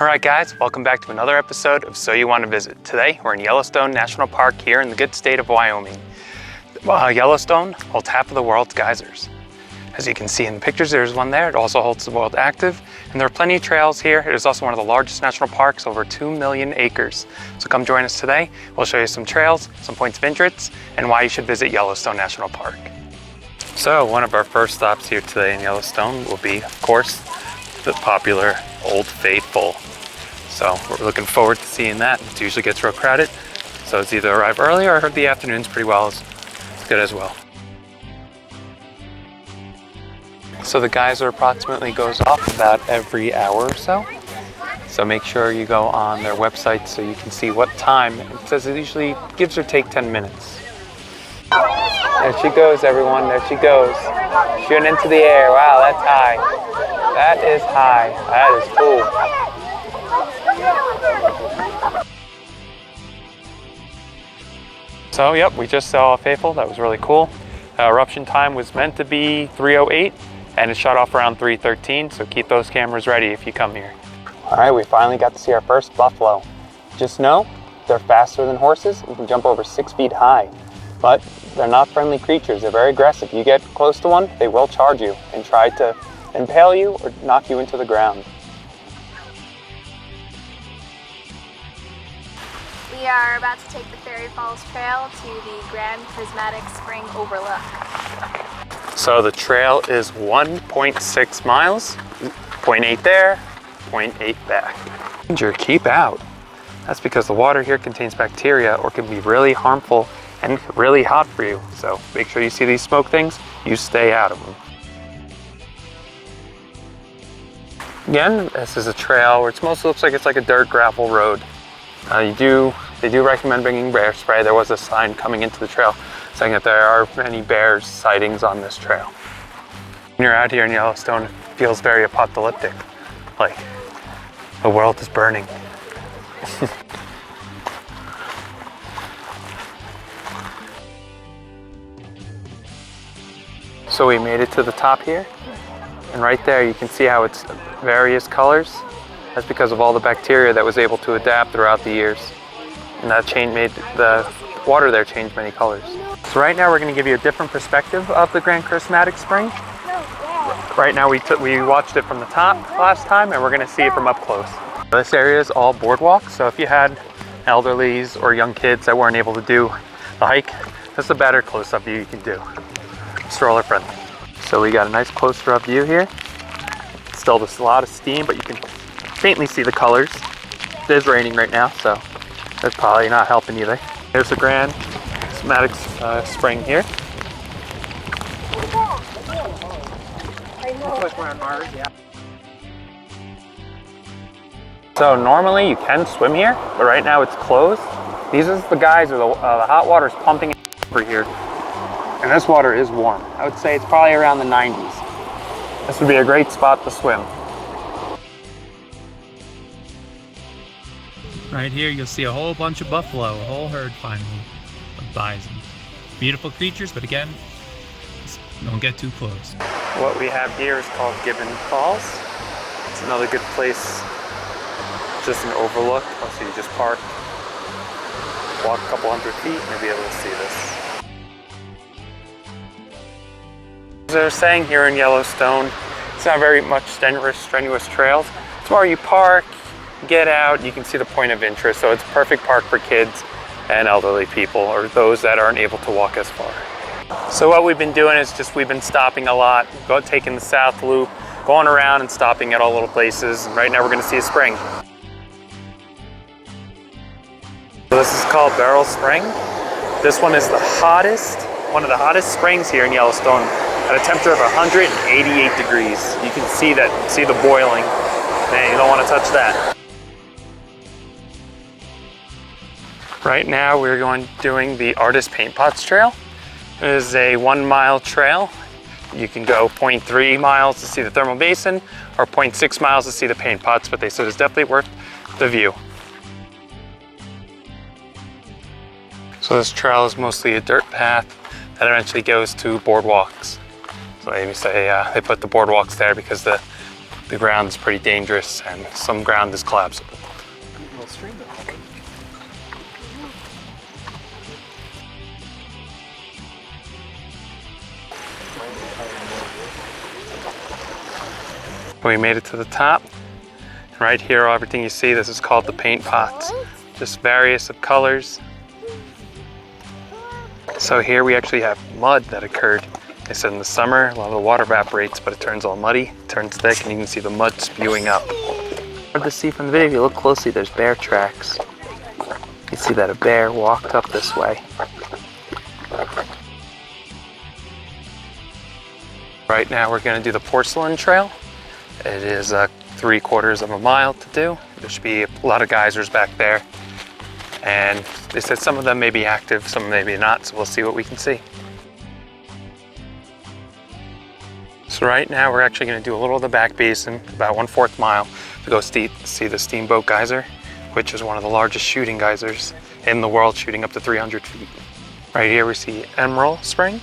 Alright guys, welcome back to another episode of So You Want to Visit. Today we're in Yellowstone National Park here in the good state of Wyoming. Yellowstone holds half of the world's geysers. As you can see in the pictures, there's one there. It also holds the world active, and there are plenty of trails here. It is also one of the largest national parks, over 2 million acres. So come join us today. We'll show you some trails, some points of interest, and why you should visit Yellowstone National Park. So one of our first stops here today in Yellowstone will be, of course, the popular Old Faithful. So we're looking forward to seeing that. It usually gets real crowded, so it's either arrive early or the afternoon's pretty well. It's good as well. So the geyser approximately goes off about every hour or so. So make sure you go on their website so you can see what time. It says it usually gives or take 10 minutes. There she goes, everyone. There she goes. Shooting into the air. Wow, that's high. That is high. That is cool. So, yep, we just saw Faithful. That was really cool. Eruption time was meant to be 3:08, and it shut off around 3:13, so keep those cameras ready if you come here. All right, we finally got to see our first buffalo. Just know they're faster than horses and can jump over 6 feet high. But they're not friendly creatures. They're very aggressive. You get close to one, they will charge you and try to impale you or knock you into the ground. We are about to take the Fairy Falls Trail to the Grand Prismatic Spring Overlook. So the trail is 1.6 miles, 0.8 there, 0.8 back. Danger, keep out. That's because the water here contains bacteria or can be really harmful and really hot for you. So make sure you see these smoke things, you stay out of them. Again, this is a trail where it mostly looks like it's like a dirt gravel road. They do recommend bringing bear spray. There was a sign coming into the trail saying that there are many bear sightings on this trail. When you're out here in Yellowstone, it feels very apocalyptic, like the world is burning. So we made it to the top here, and right there you can see how it's various colors. That's because of all the bacteria that was able to adapt throughout the years. And that made the water there change many colors. So right now we're going to give you a different perspective of the Grand Prismatic Spring. Right now we watched it from the top last time, and we're going to see it from up close. This area is all boardwalk, so if you had elderlies or young kids that weren't able to do the hike, this is a better close-up view you can do. Stroller friendly. So we got a nice closer-up view here. Still just a lot of steam, but you can faintly see the colors. It is raining right now, so that's probably not helping either. There's the Grand Prismatic Spring here. So normally you can swim here, but right now it's closed. These are the geysers, the hot water is pumping over here, and this water is warm. I would say it's probably around the 90s. This would be a great spot to swim. Right here you'll see a whole bunch of buffalo, a whole herd finally of bison. Beautiful creatures, but again, just don't get too close. What we have here is called Gibbon Falls. It's another good place, just an overlook. So you just park, walk a couple hundred feet, and you'll be able to see this. As they're saying here in Yellowstone, it's not very much strenuous trails. It's more you park, get out, you can see the point of interest. So it's a perfect park for kids and elderly people, or those that aren't able to walk as far. So what we've been doing is we've been stopping a lot, taking the south loop, going around and stopping at all little places. And right now we're going to see a spring. So this is called Beryl Spring. This one is one of the hottest springs here in Yellowstone, at a temperature of 188 degrees. You can see the boiling. Man, you don't want to touch that. Right now we're doing the Artist Paint Pots Trail. It is a 1 mile trail. You can go 0.3 miles to see the thermal basin or 0.6 miles to see the paint pots, but they said it's definitely worth the view. So this trail is mostly a dirt path that eventually goes to boardwalks. So they say they put the boardwalks there because the the ground is pretty dangerous and some ground is collapsible. We made it to the top. Right here, everything you see, this is called the paint pots. Just various of colors. So here we actually have mud that occurred. They said in the summer, a lot of the water evaporates, but it turns all muddy, turns thick, and you can see the mud spewing up. Hard to see from the video, if you look closely, there's bear tracks. You see that a bear walked up this way. Right now we're gonna do the porcelain trail. It is 3/4 of a mile to do. There should be a lot of geysers back there. And they said some of them may be active, some maybe not, so we'll see what we can see. So right now we're actually gonna do a little of the back basin, about 1/4 mile, to go see the Steamboat Geyser, which is one of the largest shooting geysers in the world, shooting up to 300 feet. Right here we see Emerald Spring.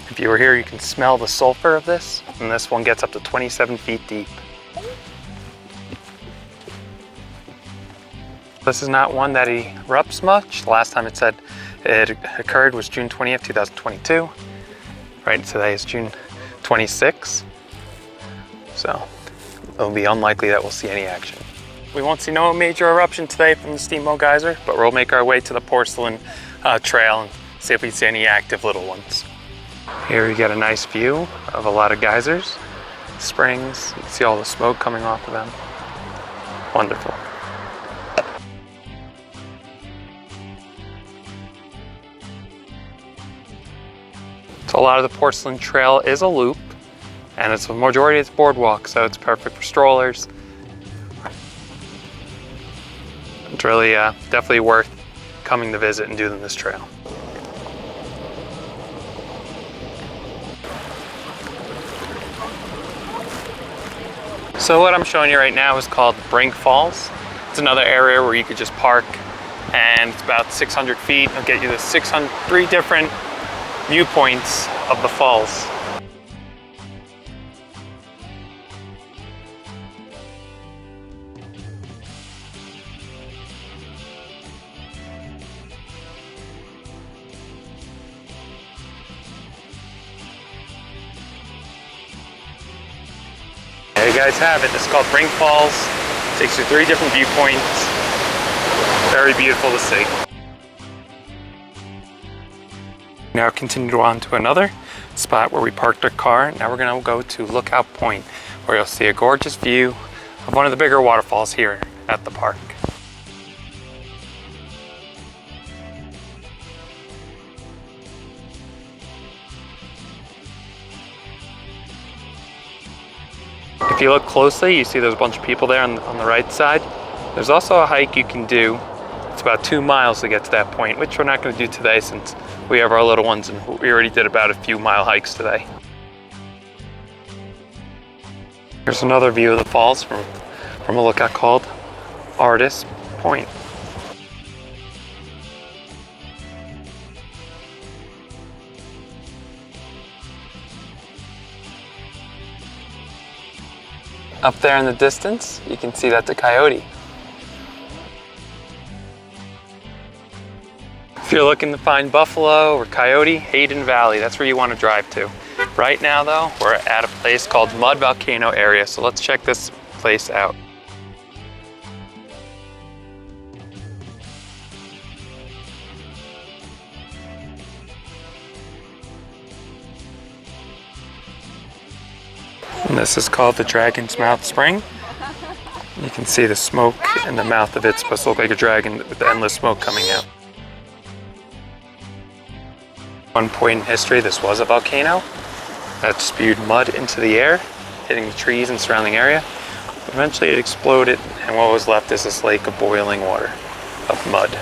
If you were here, you can smell the sulfur of this, and this one gets up to 27 feet deep. This is not one that erupts much. The last time it said it occurred was June 20th, 2022. Right, today is June 26th. So it'll be unlikely that we'll see any action. We won't see no major eruption today from the Steamboat Geyser, but we'll make our way to the porcelain trail and see if we see any active little ones. Here we get a nice view of a lot of geysers, springs. You can see all the smoke coming off of them. Wonderful. So a lot of the porcelain trail is a loop, and it's a majority it's boardwalk, so it's perfect for strollers. It's really definitely worth coming to visit and doing this trail. So what I'm showing you right now is called Brink Falls. It's another area where you could just park, and it's about 600 feet. It'll get you the 3 different viewpoints of the falls. There you guys have it. This is called Brink Falls. Takes you 3 different viewpoints. Very beautiful to see. Now continue on to another spot where we parked our car. Now we're gonna go to Lookout Point, where you'll see a gorgeous view of one of the bigger waterfalls here at the park. If you look closely, you see there's a bunch of people there on the right side. There's also a hike you can do. It's about 2 miles to get to that point, which we're not going to do today since we have our little ones and we already did about a few mile hikes today. Here's another view of the falls from a lookout called Artist Point. Up there in the distance, you can see that's a coyote. If you're looking to find buffalo or coyote, Hayden Valley, that's where you want to drive to. Right now though, we're at a place called Mud Volcano area, so let's check this place out. And this is called the Dragon's Mouth Spring. You can see the smoke in the mouth of it. It's supposed to look like a dragon with the endless smoke coming out. One point in history, this was a volcano that spewed mud into the air, hitting the trees and surrounding area. Eventually it exploded, and what was left is this lake of boiling water, of mud.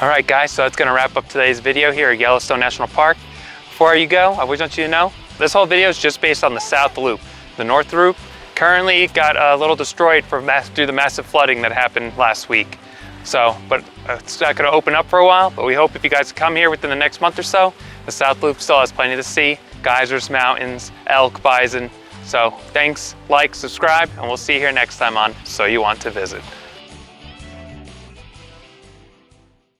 All right guys, so that's gonna wrap up today's video here at Yellowstone National Park. Before you go, I want you to know, this whole video is just based on the South Loop. The North Loop currently got a little destroyed due to the massive flooding that happened last week. So, but it's not gonna open up for a while, but we hope if you guys come here within the next month or so, The South Loop still has plenty to see. Geysers, mountains, elk, bison. So thanks, like, subscribe, and we'll see you here next time on So You Want to Visit.